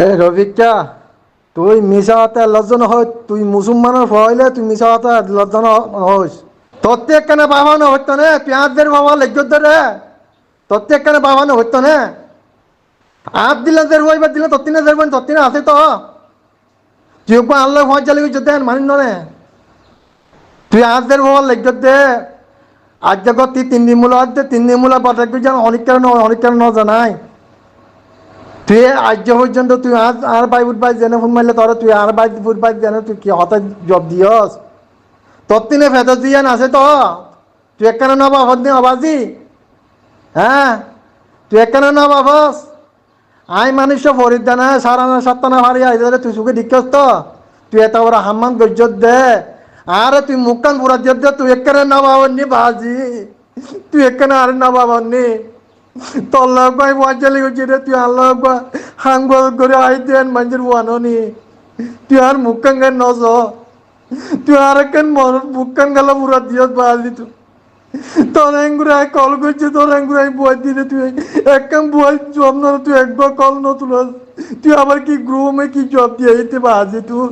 এই রবিকা, তুই মিশা হাতে লজ্জন হয়, তুই মুসলমানের হইলে তুই মিশা হাতে লজ্জন হইস। প্রত্যেক কানে বাবানো হইতো না, পেঁয়াজদের বাবা লেজ্জত রে। প্রত্যেক কানে বাবানো হইতো না। আপ দিলে দের হইবার দিলে তত্তিনে দেখবেন, তত্তিনে আছে তো। তুই একবার আল্লাহ ভয় জ্বালিয়ে দেন মানিন নে। তুই আজদের বাবা লেজ্জত দে। আজ জগৎ তুই 3 দিন মূলা আছে, 3 দিন মূলা বাদ যেন অনেক কারণ জানাই। তুই আজ পর্যন্ত তুই আর বাই উঠবাই জেনে ফোন মারলে তোর তুই আর বাই উঠবাই জেনে তুই কি হঠাৎ জব দিয়স। তোর তিনে ফেদর দিয়ে আছে তো। তুই একখানে না বাবদ নি অবাজি। হ্যাঁ, তুই একখানে না বাবস। আই মানুষ ফরিদানা সারানা সত্তানা ভারি আইলে তুই সুখে দিক্ষস তো। তুই এত বড় হাম্মান গজ্জত দে। আরে তুই মুখখান পুরা দিয়ে দে, তুই একখানে না বাবন নি বাজি। তুই একখানে আর না বাবন নি। তোর লোক ভাই মজালি করছি রে, তুই আল্লাহ হাঙ্গ করে আই দেন মানুষের বানো নি। তুই আর মুখখান গান নজ। তুই আর একখান মুখখান গেল পুরা দিয়ত বাজি তুই। তোর এঙ্গুরাই কল করছে, তোর এঙ্গুরাই বই দিলে তুই একদম বই জব না, তুই একবার কল নতুন। তুই আবার কি গ্রুমে কি জব দিয়ে বাজি তুই।